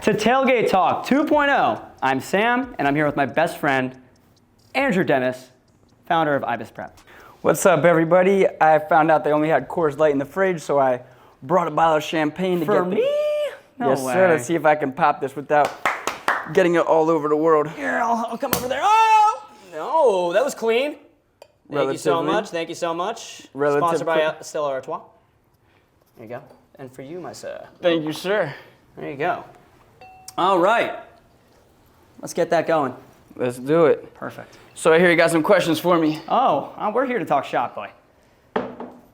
to Tailgate Talk 2.0. I'm Sam, and I'm here with my best friend, Andrew Dennis, founder of IbisPrep. What's up, everybody? I found out they only had Coors Light in the fridge, so I brought a bottle of champagne to For get me? No yes, way. sir. Let's see if I can pop this without getting it all over the world. Here, I'll come over there. Oh! No, that was clean. Thank you so Relatively. much. Thank you so much. Relative- Sponsored by Stella Artois. There you go. And for you, my sir. Thank you, sir. There you go. All right. Let's get that going. Let's do it. Perfect. So I hear you got some questions for me. Oh, we're here to talk shop, boy.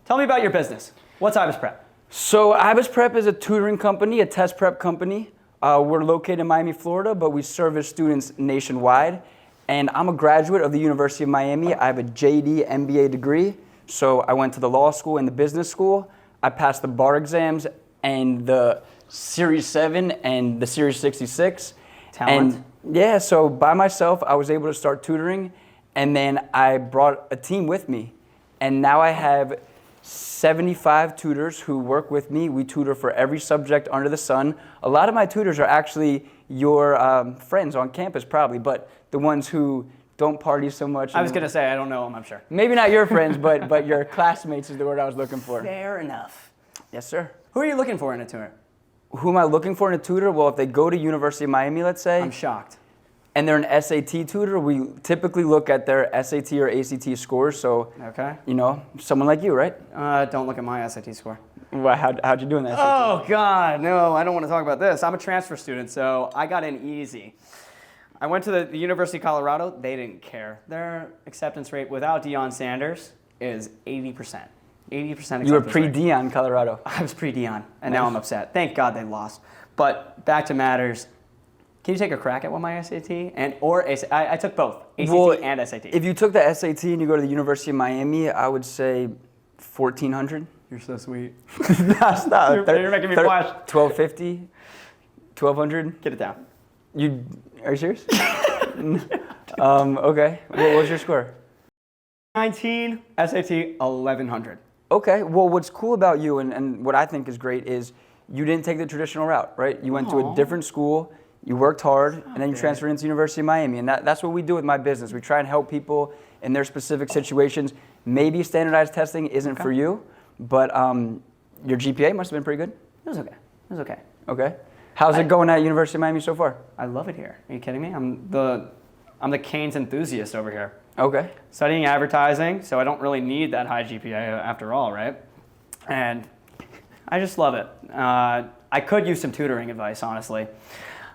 Tell me about your business. What's IbisPrep? So IbisPrep is a tutoring company, a test prep company. We're located in Miami, Florida, but we service students nationwide. And I'm a graduate of the University of Miami. I have a JD MBA degree. So I went to the law school and the business school. I passed the bar exams and the Series 7 and the Series 66. Talent. And yeah, so by myself, I was able to start tutoring. And then I brought a team with me. And now I have 75 tutors who work with me. We tutor for every subject under the sun. A lot of my tutors are actually your friends on campus probably, but the ones who don't party so much. I was going to say, I don't know them, I'm sure. Maybe not your friends, but your classmates is the word I was looking for. Fair enough. Yes, sir. Who are you looking for in a tutor? Who am I looking for in a tutor? Well, if they go to University of Miami, let's say, I'm shocked. and they're an SAT tutor, we typically look at their SAT or ACT scores. So, Okay. you know, someone like you, right? Don't look at my SAT score. Well, how'd you do in that? Oh, God, no, I don't want to talk about this. I'm a transfer student, so I got in easy. I went to the University of Colorado. They didn't care. Their acceptance rate without Deion Sanders is 80%. 80% acceptance You were rate. pre-Deion, Colorado. I was pre-Deion, and now I'm upset. Thank God they lost. But back to matters. Can you take a crack at what my SAT I took both, ACT and SAT. If you took the SAT and you go to the University of Miami, I would say 1,400. You're so sweet. That's not. You're making me blush. 1,250, 1,200. Get it down. Are you serious? Okay. What was your score? 19, SAT 1100. Okay. Well, what's cool about you and what I think is great is you didn't take the traditional route, right? You went to a different school, you worked hard, and then you transferred into University of Miami. And that's what we do with my business. We try and help people in their specific situations. Maybe standardized testing isn't for you, but your GPA must have been pretty good. It was okay. It was okay. Okay. How's it going at University of Miami so far? I love it here. Are you kidding me? I'm the Canes enthusiast over here. Okay. Studying advertising, so I don't really need that high GPA after all, right? And I just love it. I could use some tutoring advice, honestly.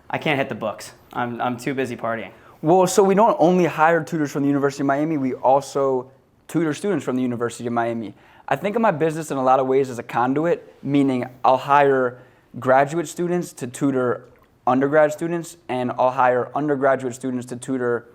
I can't hit the books. I'm too busy partying. Well, so we don't only hire tutors from the University of Miami, we also tutor students from the University of Miami. I think of my business in a lot of ways as a conduit, meaning I'll hire graduate students to tutor undergrad students, and I'll hire undergraduate students to tutor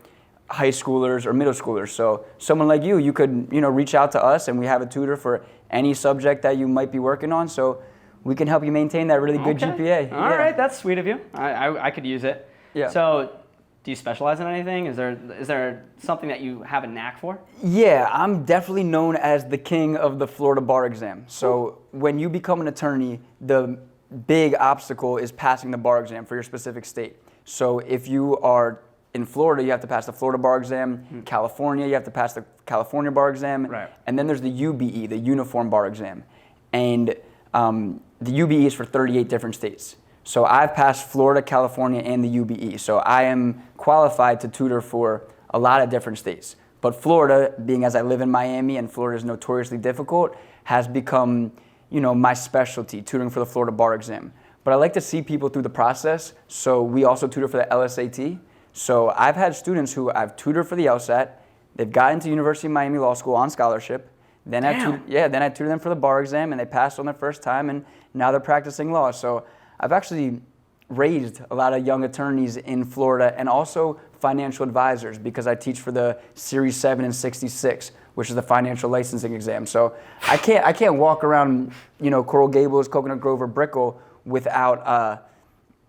high schoolers or middle schoolers. So someone like you could, reach out to us, and we have a tutor for any subject that you might be working on. So we can help you maintain that really good GPA. All right, that's sweet of you. I could use it. Yeah. So do you specialize in anything? Is there something that you have a knack for? Yeah, I'm definitely known as the king of the Florida bar exam. So when you become an attorney, the big obstacle is passing the bar exam for your specific state. So if you are in Florida, you have to pass the Florida bar exam. California, you have to pass the California bar exam. Right. And then there's the UBE, the Uniform Bar Exam. And the UBE is for 38 different states. So I've passed Florida, California, and the UBE. So I am qualified to tutor for a lot of different states. But Florida, being as I live in Miami and Florida is notoriously difficult, has become my specialty, tutoring for the Florida bar exam. But I like to see people through the process, so we also tutor for the LSAT. So I've had students who I've tutored for the LSAT, they've gotten to University of Miami Law School on scholarship, then I tutor them for the bar exam, and they passed on their first time, and now they're practicing law. So I've actually raised a lot of young attorneys in Florida, and also financial advisors, because I teach for the Series 7 and 66, which is the financial licensing exam. So I can't walk around, Coral Gables, Coconut Grove, or Brickell without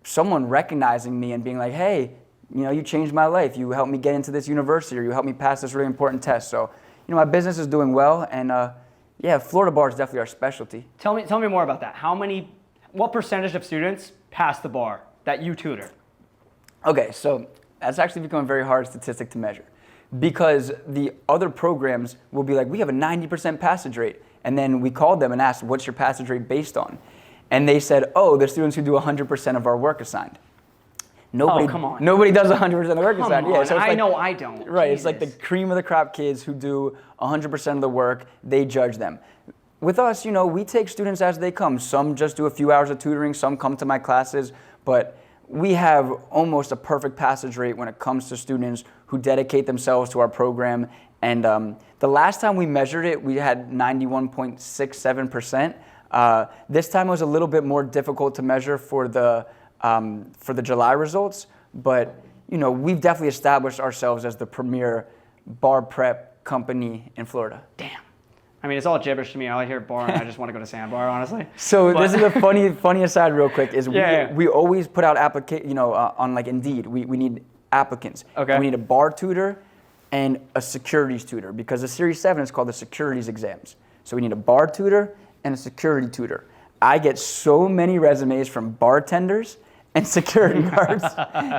someone recognizing me and being like, hey, you changed my life. You helped me get into this university, or you helped me pass this really important test. So, my business is doing well, and Florida bar is definitely our specialty. Tell me more about that. What percentage of students pass the bar that you tutor? Okay, so that's actually become a very hard statistic to measure because the other programs will be like, we have a 90% passage rate. And then we called them and asked, what's your passage rate based on? And they said, oh, the students who do 100% of our work assigned. Nobody, come on. Nobody does 100% of the work Come assigned. on, Yeah, so it's I like, know I don't. Right, Jesus. It's like the cream of the crop kids who do 100% of the work, they judge them. With us, we take students as they come. Some just do a few hours of tutoring, some come to my classes, but we have almost a perfect passage rate when it comes to students who dedicate themselves to our program. And the last time we measured it, we had 91.67%. This time it was a little bit more difficult to measure for the July results, but we've definitely established ourselves as the premier bar prep company in Florida. Damn. I mean, it's all gibberish to me. All I hear bar, and I just want to go to Sandbar, honestly. So this is a funny aside, real quick. Is Yeah. we always put out on like Indeed. We need applicants. Okay. And we need a bar tutor and a securities tutor because the Series 7 is called the securities exams. So we need a bar tutor and a security tutor. I get so many resumes from bartenders and security guards.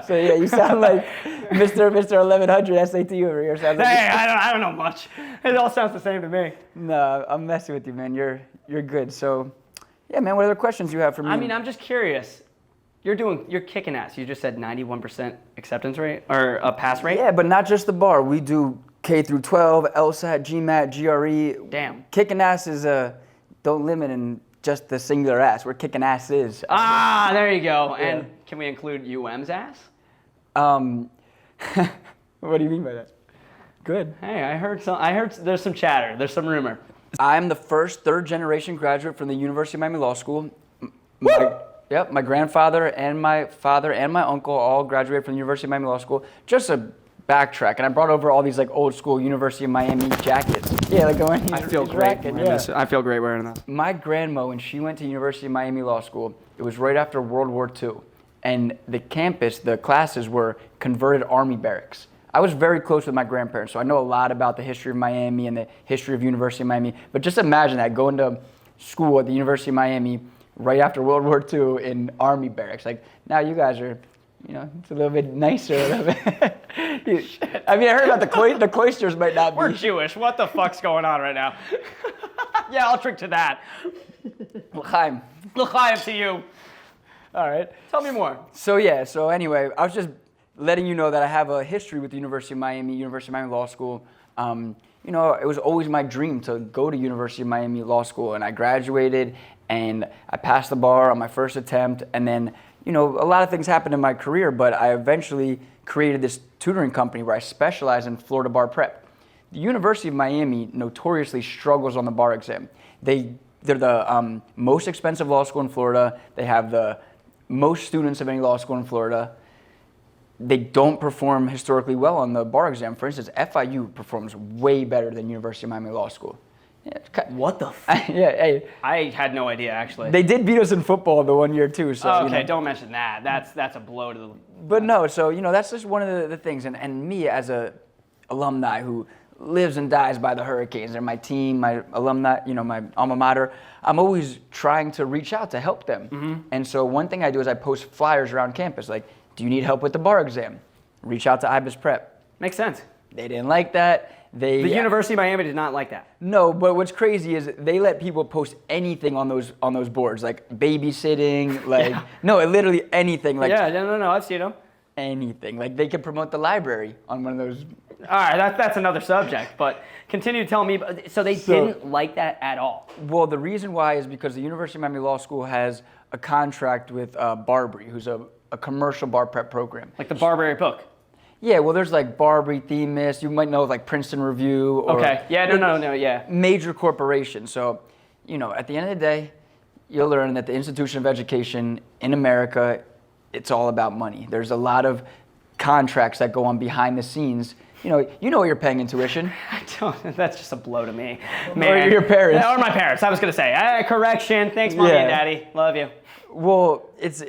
So yeah, you sound like Mr. 1100 SAT over here. Sounds like Hey, I don't know much. It all sounds the same to me. No, I'm messing with you, man. You're good. So yeah, man, what other questions you have for me? I mean, I'm just curious. You're kicking ass. You just said 91% acceptance rate or a pass rate? Yeah, but not just the bar. We do K through 12, LSAT, GMAT, GRE. Damn. Kicking ass is don't limit in just the singular ass. We're kicking asses. Ah, there you go. Yeah. And can we include UM's ass? What do you mean by that? Good. Hey, I heard there's some chatter. There's some rumor. I'm the first third-generation graduate from the University of Miami Law School. My grandfather and my father and my uncle all graduated from the University of Miami Law School. Just a backtrack, and I brought over all these like old school University of Miami jackets. Yeah, like going. I feel great. I feel great wearing this. My grandma, when she went to University of Miami Law School, it was right after World War II, and the campus, the classes were converted Army barracks. I was very close with my grandparents, so I know a lot about the history of Miami and the history of University of Miami. But just imagine that, going to school at the University of Miami right after World War II in Army barracks. Like, now you guys are, it's a little bit nicer. A little bit. I mean, I heard about the cloisters might not be. We're Jewish. What the fuck's going on right now? Yeah, I'll drink to that. L'chaim. L'chaim to you. All right. Tell me more. So anyway, I was just letting you know that I have a history with the University of Miami Law School. It was always my dream to go to University of Miami Law School, and I graduated, and I passed the bar on my first attempt, and then, a lot of things happened in my career, but I eventually created this tutoring company where I specialize in Florida bar prep. The University of Miami notoriously struggles on the bar exam. They're the most expensive law school in Florida. They have the most students of any law school in Florida. They don't perform historically well on the bar exam. For instance, FIU performs way better than University of Miami Law School. Yeah, what the fuck? Yeah, hey. I had no idea, actually. They did beat us in football the one year, too. So, okay, don't mention that. That's a blow to the... But no, so, that's just one of the things. And me as a alumni who lives and dies by the Hurricanes, and my team, my alumni, my alma mater, I'm always trying to reach out to help them. Mm-hmm. And so one thing I do is I post flyers around campus, like, do you need help with the bar exam? Reach out to IbisPrep. Makes sense. They didn't like that. The University of Miami did not like that. No, but what's crazy is they let people post anything on those boards, like babysitting, like literally anything. Like no, I've seen them. Anything, like they could promote the library on one of those. All right, that's another subject, but continue to tell me. So they didn't like that at all. Well, the reason why is because the University of Miami Law School has a contract with Barbary, who's a commercial bar prep program. Like the Barbary book. Yeah, well, there's like Barbary, Themis. You might know like Princeton Review. Or okay. Yeah. No. Yeah. Major corporations. So, at the end of the day, you'll learn that the institution of education in America, it's all about money. There's a lot of contracts that go on behind the scenes. You know what you're paying in tuition. I don't. That's just a blow to me. Man. Or your parents. Or my parents. I was gonna say. Correction. Thanks, mommy and daddy. Love you. Well, it's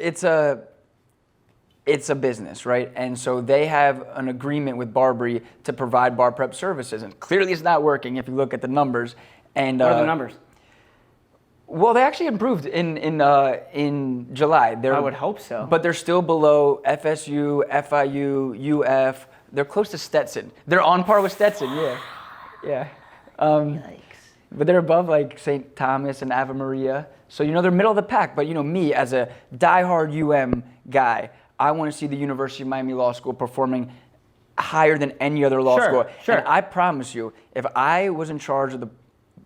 a business, right? And so they have an agreement with Barbary to provide bar prep services, and clearly it's not working if you look at the numbers. And what are the numbers? Well, they actually improved in July. I would hope so. But they're still below FSU, FIU, UF. They're close to Stetson. They're on par with Stetson. Yeah. Yikes. But they're above like St. Thomas and Ave Maria. So, they're middle of the pack. But, me as a diehard UM guy, I want to see the University of Miami Law School performing higher than any other law school. Sure. And I promise you, if I was in charge of the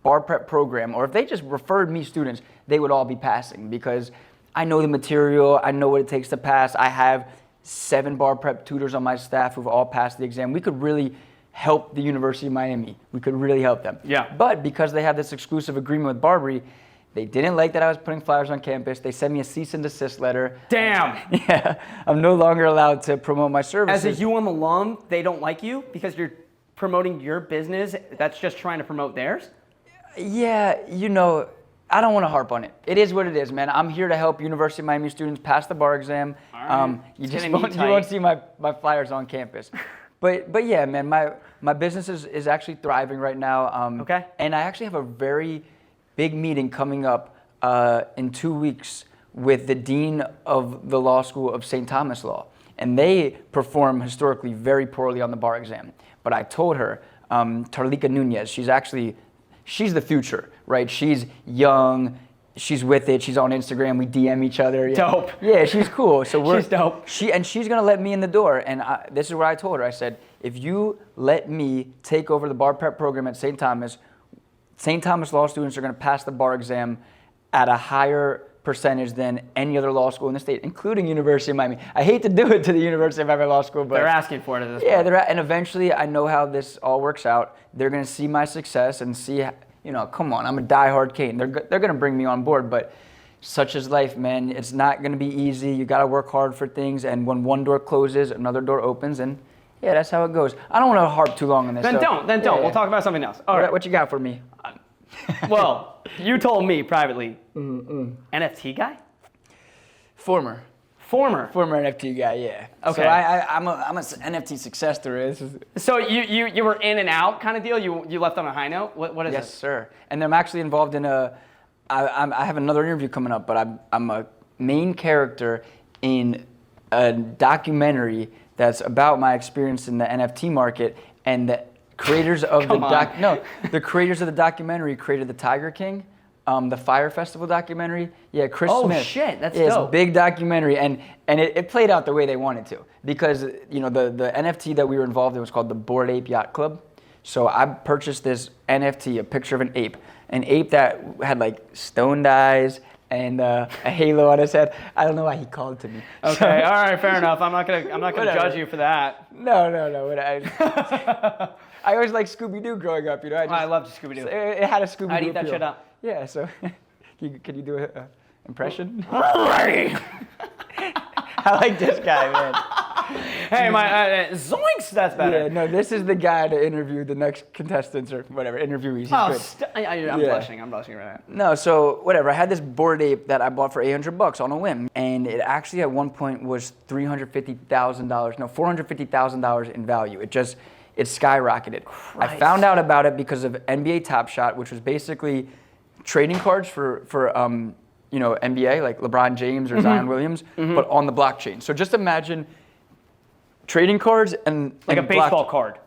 bar prep program, or if they just referred me students, they would all be passing because I know the material, I know what it takes to pass. I have 7 bar prep tutors on my staff who've all passed the exam. We could really help the University of Miami. We could really help them. Yeah. But because they have this exclusive agreement with Barbary, they didn't like that I was putting flyers on campus. They sent me a cease and desist letter. Damn. Yeah, I'm no longer allowed to promote my services. As a UM alum, they don't like you because you're promoting your business that's just trying to promote theirs? Yeah, I don't want to harp on it. It is what it is, man. I'm here to help University of Miami students pass the bar exam. All right. You won't see my flyers on campus. But yeah, man, my business is actually thriving right now. Okay. And I actually have a very big meeting coming up in 2 weeks with the dean of the law school of St. Thomas Law. And they perform historically very poorly on the bar exam. But I told her, Tarlika Nunez, she's the future, right? She's young, she's with it, she's on Instagram, we DM each other. Yeah. Dope. Yeah, she's cool. So she's dope. She's gonna let me in the door. And this is what I told her. I said, if you let me take over the bar prep program at St. Thomas law students are gonna pass the bar exam at a higher percentage than any other law school in the state, including University of Miami. I hate to do it to the University of Miami Law School, but they're asking for it at this point. Yeah, and eventually I know how this all works out. They're gonna see my success and see, come on, I'm a diehard Cane. They're gonna bring me on board, but such is life, man. It's not gonna be easy. You gotta work hard for things, and when one door closes, another door opens, and yeah, that's how it goes. I don't want to harp too long on this. Then don't. Yeah. We'll talk about something else. All right. What you got for me? Well, you told me privately. NFT guy? Former NFT guy, yeah. Okay. So I'm a NFT success story. So you were in and out kind of deal? You left on a high note? What is Yes, this? sir. And I'm actually involved in I have another interview coming up, but I'm a main character in a documentary that's about my experience in the NFT market, and the creators of the creators of the documentary created the Tiger King. The Fire Festival documentary. Yeah, Chris Smith. Oh shit, that's dope. It's a big documentary, and it played out the way they wanted to, because the NFT that we were involved in was called the Bored Ape Yacht Club. So I purchased this NFT, a picture of an ape that had like stoned eyes and a halo on his head. I don't know why he called to me. Okay, all right, fair enough. I'm not gonna judge you for that. No. I always liked Scooby-Doo growing up. I loved Scooby-Doo. It had a Scooby-Doo I'd eat that appeal. shit up. Yeah, so can you do an impression? I like this guy, man. Hey, my zoinks, that's better. Yeah, no, this is the guy to interview the next contestants or whatever, interviewees. He's good. I'm blushing. I'm blushing right now. No, so whatever. I had this Bored Ape that I bought for $800 on a whim, and it actually at one point was $350,000. No, $450,000 in value. It skyrocketed. Christ. I found out about it because of NBA Top Shot, which was basically trading cards for NBA, like LeBron James or Zion Williams, but on the blockchain. So just imagine trading cards and Like a baseball card.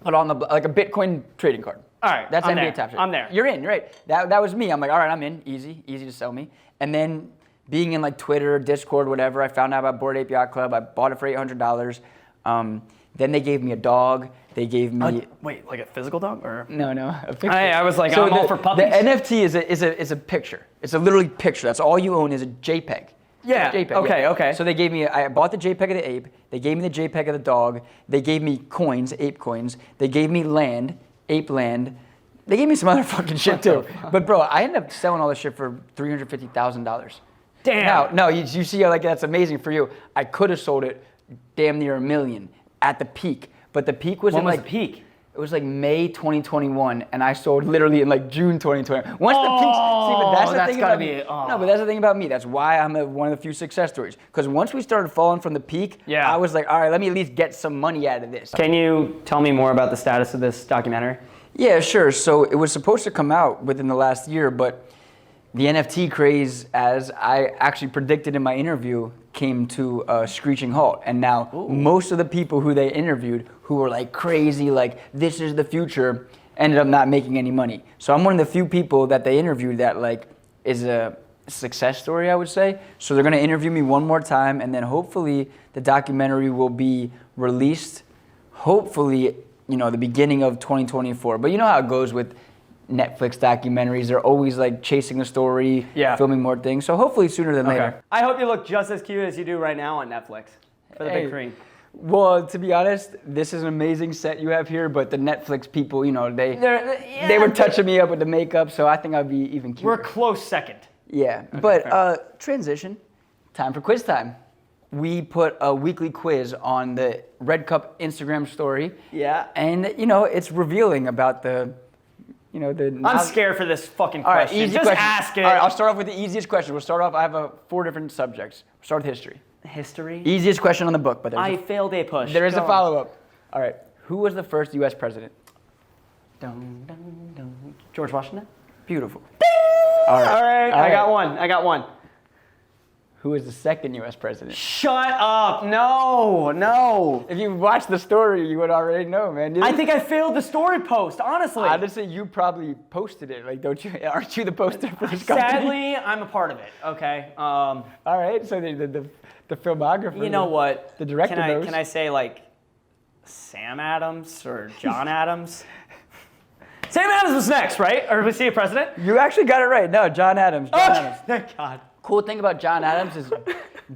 but on like a Bitcoin trading card. All right, That's I'm NBA there. Top Shot. I'm there. You're in, right? That was me. I'm like, all right, I'm in. Easy to sell me. And then being in like Twitter, Discord, whatever, I found out about Bored Ape Yacht Club. I bought it for $800. Then they gave me a dog. They gave me Wait, like a physical dog or? no, a picture. I was like, I'm all for puppies. The NFT is a picture. It's a literally picture. That's all you own is a JPEG. Yeah. It's a JPEG, Okay. So I bought the JPEG of the ape. They gave me the JPEG of the dog. They gave me coins, ape coins. They gave me land, ape land. They gave me some other fucking shit too. But bro, I ended up selling all this shit for $350,000. Damn. No, you see how like that's amazing for you. I could have sold it damn near $1 million at the peak. But the peak was When in was like the peak? It was like May 2021, and I sold literally in like June 2021. Once the peak, see, but that's the that's thing gotta about be me. it. Oh. No, but that's the thing about me. That's why I'm one of the few success stories. Because once we started falling from the peak, Yeah. I was like, all right, let me at least get some money out of this. Can you tell me more about the status of this documentary? Yeah, sure. So it was supposed to come out within the last year, but the NFT craze, as I actually predicted in my interview, came to a screeching halt. And now most of the people who they interviewed who were like crazy, like this is the future, ended up not making any money. So I'm one of the few people that they interviewed that like is a success story, I would say. So they're gonna interview me one more time, and then hopefully the documentary will be released, hopefully, the beginning of 2024. But you know how it goes with Netflix documentaries. They're always like chasing a story, filming more things. So hopefully sooner than later. I hope you look just as cute as you do right now on Netflix for the big cream. Well, to be honest, this is an amazing set you have here, but the Netflix people, they were touching me up with the makeup, so I think I'll be even cuter. We're a close second. Yeah, okay, but transition, time for quiz time. We put a weekly quiz on the RedCup Instagram story. Yeah. And, it's revealing about I'm scared for this fucking question. All right, easy Just question. ask it. All right, I'll start off with the easiest question. We'll start off, I have 4 different subjects. We'll start with history. History? Easiest question on the book, but I failed a push. There is a follow-up. All right, who was the first U.S. president? George Washington? Beautiful. All right. I got one. Who was the second U.S. president? Shut up. No. If you watched the story, you would already know, man. I think I failed the story post, honestly. Honestly, you probably posted it. Like, don't you? Aren't you the poster for this company? Sadly, I'm a part of it, okay? All right, so the filmographer. You know what? The director knows. Can I say, like, Sam Adams or John Adams? Sam Adams was next, right? Or was he a president? You actually got it right. No, John Adams. Adams. Thank God. Cool thing about John Adams is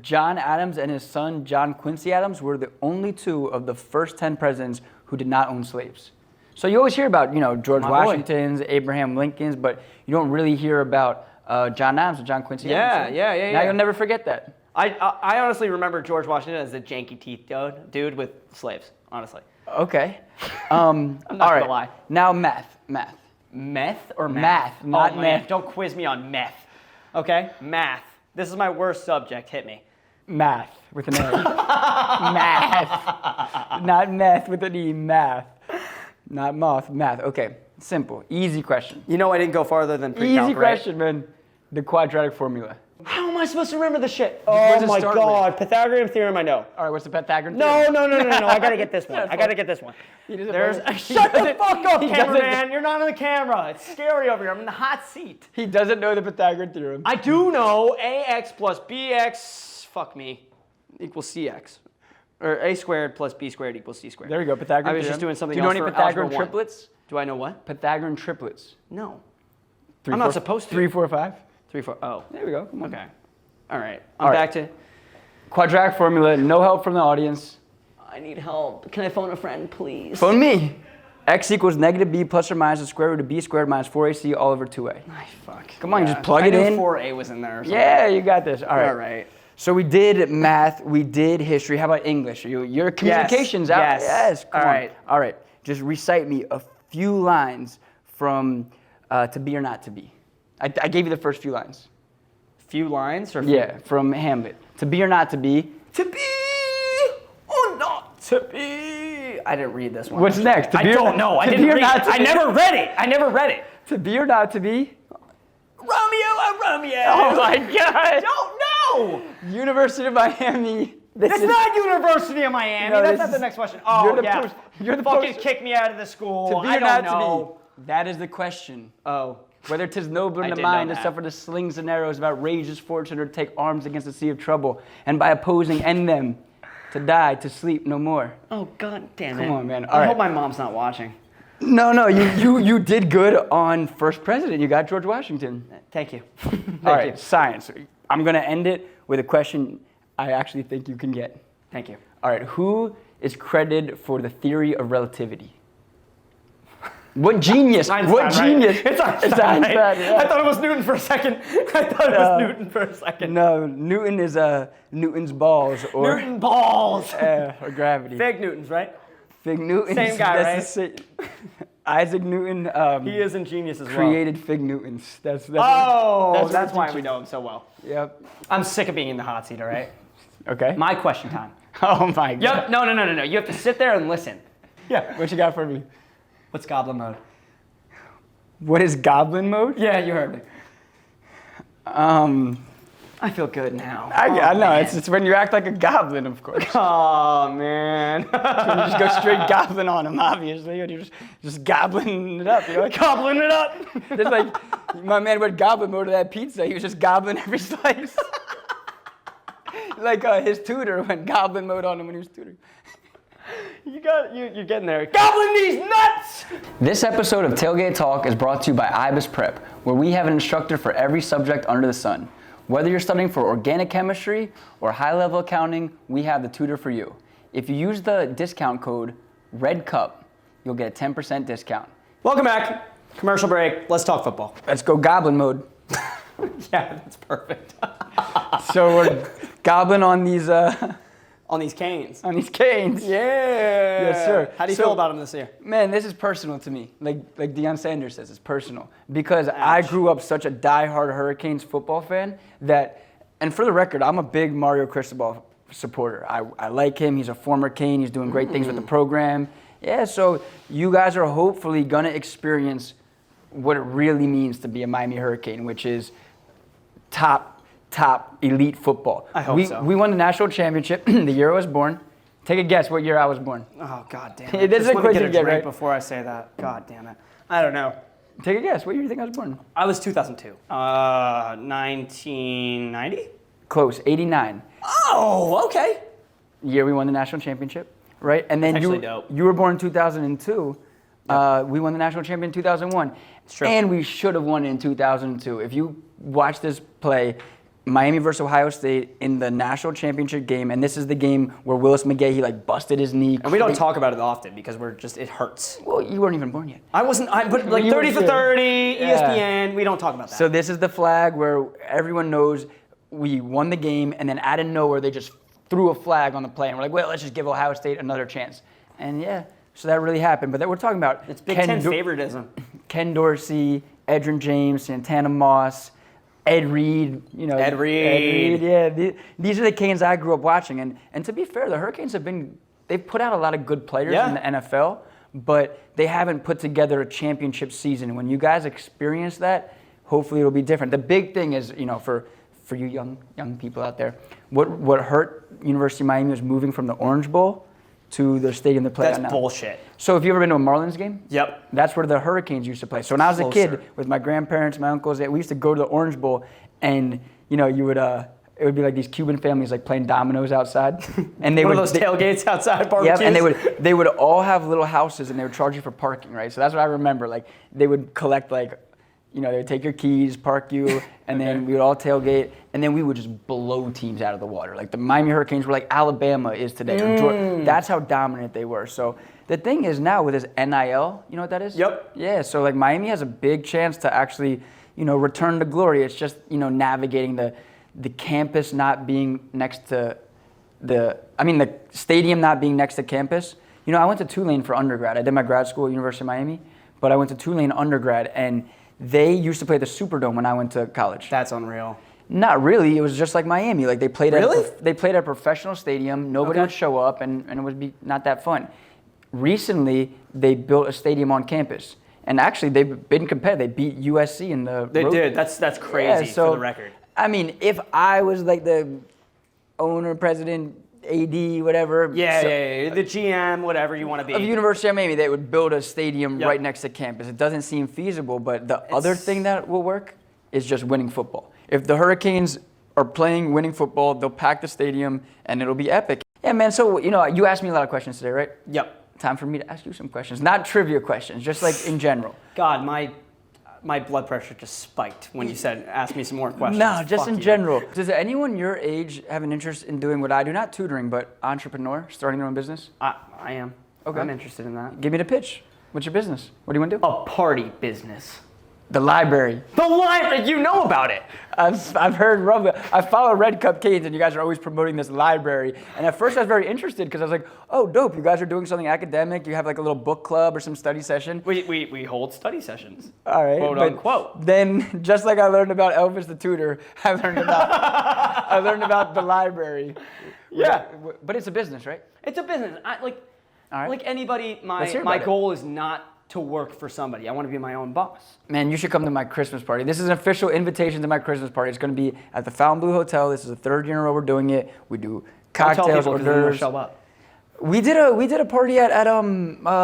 John Adams and his son John Quincy Adams were the only 2 of the first 10 presidents who did not own slaves. So you always hear about, George Washington's, Abraham Lincoln's, but you don't really hear about John Adams or John Quincy Adams. Yeah. Now you'll never forget that. I honestly remember George Washington as the janky teeth dude with slaves, honestly. Okay. I'm not gonna lie. Now math. Meth or math? Not math. Don't quiz me on meth. Okay? Math. This is my worst subject. Hit me. Math with an A. Math. Not meth with an E. Math. Not moth. Math. Okay. Simple. Easy question. You know I didn't go farther than pre-calc, Easy question, man. The quadratic formula. How am I supposed to remember this shit? Where's Oh it my start God. with? Pythagorean theorem, I know. All right, what's the Pythagorean theorem? No. I gotta get this one. Yeah, I gotta get this one. Shut Shut the fuck up, he cameraman. You're not on the camera. It's scary over here. I'm in the hot seat. He doesn't know the Pythagorean theorem. I do know ax plus bx, fuck me, equals cx. Or a squared plus b squared equals c squared. There we go, Pythagorean theorem. I was just doing something else. Do you know else any for Pythagorean algebra 1. triplets? Do I know what? Pythagorean triplets. No. 3, I'm 4, not supposed to. 3, 4, 5. 3, 4. Oh. There we go. Come on. Okay. All right. I'm back to. Quadratic formula. No help from the audience. I need help. Can I phone a friend, please? Phone me. X equals negative b plus or minus the square root of b squared minus 4ac all over 2a. Ay, fuck. Come on, just plug it in. 4a was in there or something. Yeah, you got this. All right. All right. So we did math, we did history. How about English? Your communications out. Yes. Come on. All right. Just recite me a few lines from To Be or Not to Be. I gave you the first few lines. Few lines or? Yeah, from Hamlet. To be or not to be. To be or not to be. I didn't read this one. What's next? I don't know. I didn't read it. I never read it. To be or not to be. Romeo. Oh my God. Don't know. University of Miami. It's not University of Miami. No, That's not the next question. Oh, you're the fucking kick me out of the school. To be I or don't not know. to be. That is the question. Oh. Whether 'tis nobler in the did mind know to that. suffer the slings and arrows of outrageous fortune or to take arms against the sea of trouble, and by opposing end them, to die, to sleep no more. Oh, God damn it. Come on, man. I hope my mom's not watching. No, you did good on first president. You got George Washington. Thank you. All right, science. I'm going to end it with a question I actually think you can get. Thank you. All right, who is credited for the theory of relativity? What genius? What genius? Right? It's Einstein. Right? Yeah. I thought it was Newton for a second. No, Newton is Newton's balls. Or, Newton balls. Or gravity. Fig Newtons, right? Fig Newtons. Same guy, right? Isaac Newton. He is ingenious as well. Created Fig Newtons. That's why we know him so well. Yep. I'm sick of being in the hot seat, all right? Okay. My question time. Oh my God. Yep. No. You have to sit there and listen. Yeah. What you got for me? What's goblin mode? What is goblin mode? Yeah, you heard me. I feel good now. I know, it's when you act like a goblin, of course. Oh, man. You just go straight goblin on him, obviously, and you're just gobbling it up. You're like, Gobbling it up. just like my man went goblin mode to that pizza. He was just gobbling every slice. Like his tutor went goblin mode on him when he was tutoring. You're getting there. Gobbling these nuts! This episode of Tailgate Talk is brought to you by IbisPrep, where we have an instructor for every subject under the sun. Whether you're studying for organic chemistry or high-level accounting, we have the tutor for you. If you use the discount code RedCup, you'll get a 10% discount. Welcome back. Commercial break. Let's talk football. Let's go goblin mode. Yeah, that's perfect. So we're gobbling on these On these canes. on these canes. Yeah. Yes, sir. How do you So- feel about them this year? Man, this is personal to me. Like Deion Sanders says, it's personal. Because I grew up such a diehard Hurricanes football fan that, and for the record, I'm a big Mario Cristobal supporter. I like him. He's a former Cane. He's doing great things with the program. Yeah, so you guys are hopefully going to experience what it really means to be a Miami Hurricane, which is top elite football. I hope so. We won the national championship the year I was born. Take a guess what year I was born. Oh, God damn It it. is Just a let me question get a you get, drink right? before I say that. God damn it. I don't know. Take a guess. What year do you think I was born? I was 2002. 1990? Close. 89. Oh, okay. Year we won the national championship, right? And then That's you actually dope. you were born in 2002. We won the national championship in 2001. It's true. And we should have won it in 2002. If you watch this play, Miami versus Ohio State in the national championship game, and this is the game where Willis McGahee like busted his knee. And we don't talk about it often because it hurts. Well, you weren't even born yet. But like You 30 were for good. 30, Yeah. ESPN, we don't talk about that. So this is the flag where everyone knows we won the game, and then out of nowhere they just threw a flag on the play, and we're like, well, let's just give Ohio State another chance. And yeah, so that really happened. But then we're talking about it's Big Ten favoritism. Ken Dorsey, Edgerrin James, Santana Moss, Ed Reed. Ed Reed. Yeah, these are the Canes I grew up watching. And to be fair, the Hurricanes they've put out a lot of good players in the NFL, but they haven't put together a championship season. When you guys experience that, hopefully it'll be different. The big thing is, for you young people out there, what hurt University of Miami was moving from the Orange Bowl to the stadium they play That's at now. bullshit. So have you ever been to a Marlins game? Yep. That's where the Hurricanes used to play. So when I was a Closer. kid with my grandparents, my uncles, we used to go to the Orange Bowl, and you would it would be like these Cuban families like playing dominoes outside, and they One would of those tailgates outside barbecues. Yep, and they would all have little houses, and they would charge you for parking, right? So that's what I remember. Like they would collect they would take your keys, park you, and then we would all tailgate, and then we would just blow teams out of the water. Like the Miami Hurricanes were like Alabama is today. Or Georgia. That's how dominant they were. So the thing is now with this NIL, you know what that is? Yep. Yeah, so like Miami has a big chance to actually, return to glory. It's just, navigating the campus not being next to the stadium not being next to campus. I went to Tulane for undergrad. I did my grad school at University of Miami, but I went to Tulane undergrad, and they used to play at the Superdome when I went to college. That's unreal. Not really. It was just like Miami. Like they played Really? They played at a professional stadium. Nobody would show up, and it would be not that fun. Recently, they built a stadium on campus, and actually they've been competitive. They beat USC in the. They did. That's crazy so, for the record. I mean, if I was like the owner, president, AD, whatever. Yeah, the GM, whatever you want to be. Of University of Miami, they would build a stadium Yep. right next to campus. It doesn't seem feasible, but the other thing that will work is just winning football. If the Hurricanes are playing winning football, they'll pack the stadium, and it'll be epic. Yeah, man, so, you asked me a lot of questions today, right? Yep. Time for me to ask you some questions. Not trivia questions, just like in general. God, my blood pressure just spiked when you said ask me some more questions. No, just Fuck in you. general. Does anyone your age have an interest in doing what I do? Not tutoring, but entrepreneur, starting their own business? I am. Okay. I'm interested in that. Give me the pitch. What's your business? What do you want to do? A party business. The library. The library, you know about it. I've heard rumble. I follow RedCup Canes, and you guys are always promoting this library. And at first I was very interested because I was like, oh, dope, you guys are doing something academic. You have like a little book club or some study session. We hold study sessions. All right. Quote unquote. Then, just like I learned about Elvis the Tutor, I learned about the library. Yeah. But it's a business, right? It's a business. All right. Like anybody, Let's hear my about it. goal is not to work for somebody. I want to be my own boss. Man, you should come to my Christmas party. This is an official invitation to my Christmas party. It's going to be at the Fountain Blue Hotel. This is the 3rd year in a row we're doing it. We do cocktails, Don't tell people hors 'cause they're gonna d'oeuvres. show up. We did a party at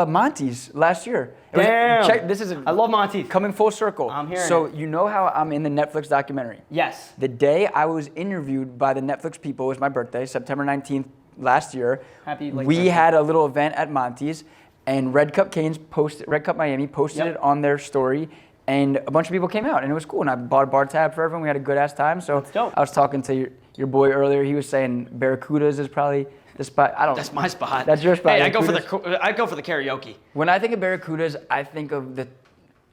Monty's last year. Damn. This is I love Monty's. coming full circle. I'm hearing So it. you know how I'm in the Netflix documentary? Yes. The day I was interviewed by the Netflix people was my birthday, September 19th last year. Happy late We birthday. had a little event at Monty's, and RedCupMiami posted Yep. it on their story, and a bunch of people came out, and it was cool. And I bought a bar tab for everyone. We had a good ass time. So That's dope. I was talking to your boy earlier. He was saying Barracudas is probably the spot. I don't. That's my spot. That's your spot. Hey, I go for Barracudas? the karaoke. When I think of Barracudas, I think of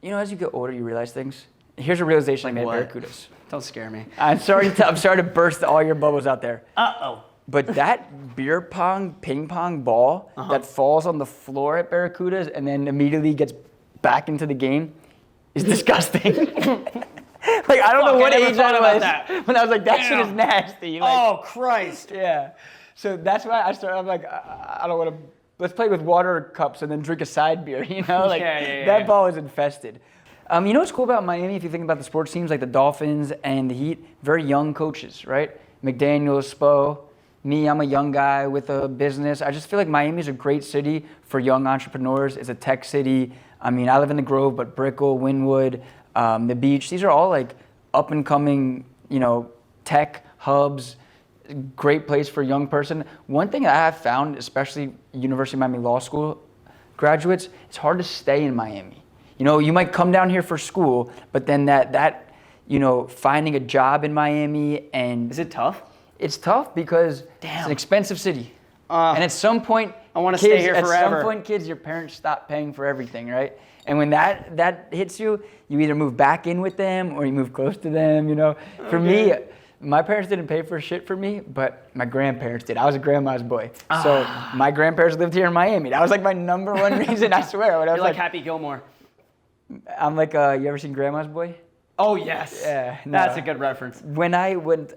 as you get older, you realize things. Here's a realization I made what? at Barracudas. Don't scare me. I'm sorry to burst all your bubbles out there. Uh-oh. But that beer ping pong ball that falls on the floor at Barracudas and then immediately gets back into the game is disgusting. Like, I don't know what I never age thought I about was that. when I was like, that shit is Damn. nasty. Like, Oh, Christ. yeah. So that's why I'm like, I don't want to. Let's play with water cups and then drink a side beer. Like that ball is infested. You know what's cool about Miami? If you think about the sports teams like the Dolphins and the Heat, very young coaches, right? McDaniels, Spo. Me, I'm a young guy with a business. I just feel like Miami's a great city for young entrepreneurs. It's a tech city. I mean, I live in the Grove, but Brickell, Wynwood, the beach, these are all like up and coming, tech hubs. Great place for a young person. One thing that I have found, especially University of Miami Law School graduates, it's hard to stay in Miami. You might come down here for school, but then that finding a job in Miami and Is it tough? it's tough because it's Damn. an expensive city. And at some point, I wanna stay here At forever. some point, kids, your parents stop paying for everything, right? And when that hits you, you either move back in with them or you move close to them. For me, my parents didn't pay for shit for me, but my grandparents did. I was a grandma's boy. So my grandparents lived here in Miami. That was like my number one reason, I swear. When I was You're like Happy Gilmore. I'm like, you ever seen Grandma's Boy? Oh, yes. Yeah, no. That's a good reference. When I went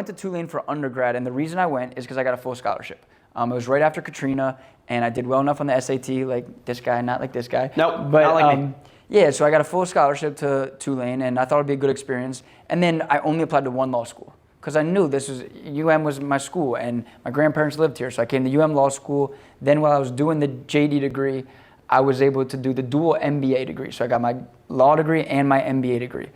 to Tulane for undergrad, and the reason I went is because I got a full scholarship. It was right after Katrina, and I did well enough on the SAT, like this guy, not like this guy. Nope, but not like me. yeah, so I got a full scholarship to Tulane, and I thought it'd be a good experience. And then I only applied to one law school because I knew UM was my school, and my grandparents lived here, so I came to UM Law School. Then while I was doing the JD degree, I was able to do the dual MBA degree. So I got my law degree and my MBA degree.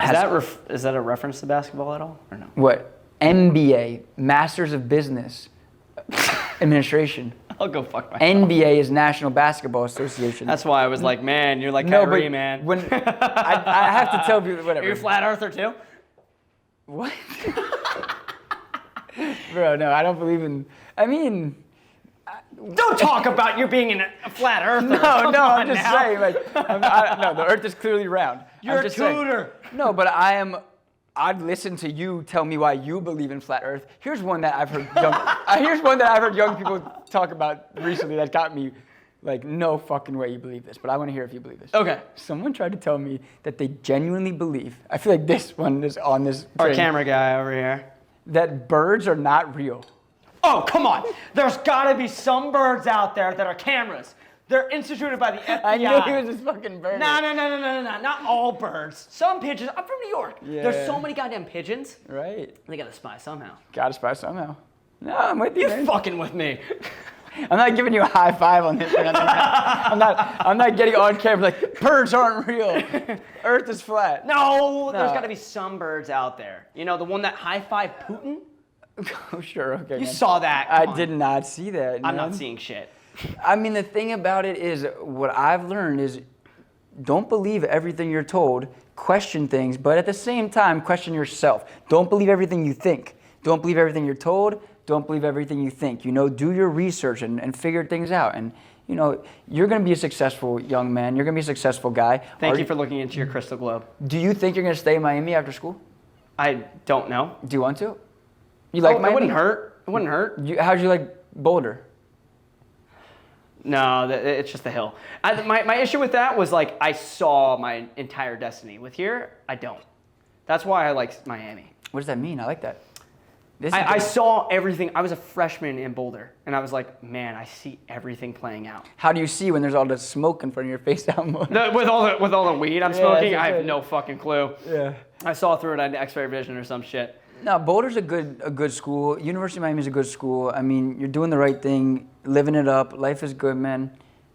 Is that a reference to basketball at all, or no? What? MBA, Masters of Business Administration. I'll go fuck myself. NBA is National Basketball Association. That's why I was like, man, you're like no, Kyrie, but man. when I have to tell people, whatever. Are you a flat earther too? What? Bro, no, I don't believe in. I mean, Don't talk about you being a flat earther. no, Come I'm on just now. saying, like, no, the Earth is clearly round. You're I'm a just saying. tutor. No, but I'd listen to you tell me why you believe in flat Earth. Here's one that I've heard young people talk about recently that got me like, no fucking way you believe this. But I want to hear if you believe this. Okay. Someone tried to tell me that they genuinely believe. I feel like this one is on this. Our train, camera guy over here. that birds are not real. Oh, come on. There's got to be some birds out there that are cameras. They're instituted by the FBI. I knew he was this fucking bird. No. Not all birds. Some pigeons. I'm from New York. Yeah. There's so many goddamn pigeons. Right. They got to spy somehow. Gotta spy somehow. No, I'm with you, You man. fucking with me. I'm not giving you a high five on this. Or nothing. I'm not getting on camera like, birds aren't real. Earth is flat. No, there's got to be some birds out there. The one that high-fived Putin? Oh, sure, okay. You man. saw that. I Come on. did not see that. I'm man. not seeing shit. I mean, the thing about it is, what I've learned is, don't believe everything you're told. Question things, but at the same time, question yourself. Don't believe everything you think. Don't believe everything you're told. Don't believe everything you think. Do your research and figure things out. And you're going to be a successful young man. You're going to be a successful guy. Thank you for looking into your crystal globe. Do you think you're going to stay in Miami after school? I don't know. Do you want to? You like Miami? It wouldn't hurt. It wouldn't hurt. How'd you like Boulder? No, it's just the hill. My issue with that was like I saw my entire destiny. With here, I don't. That's why I like Miami. What does that mean? I like that. I saw everything. I was a freshman in Boulder, and I was like, man, I see everything playing out. How do you see when there's all this smoke in front of your face out more? With all the weed I'm smoking, I have right. no fucking clue. Yeah. I saw through it on X-ray vision or some shit. No, Boulder's a good school. University of Miami is a good school. I mean, you're doing the right thing, living it up. Life is good, man.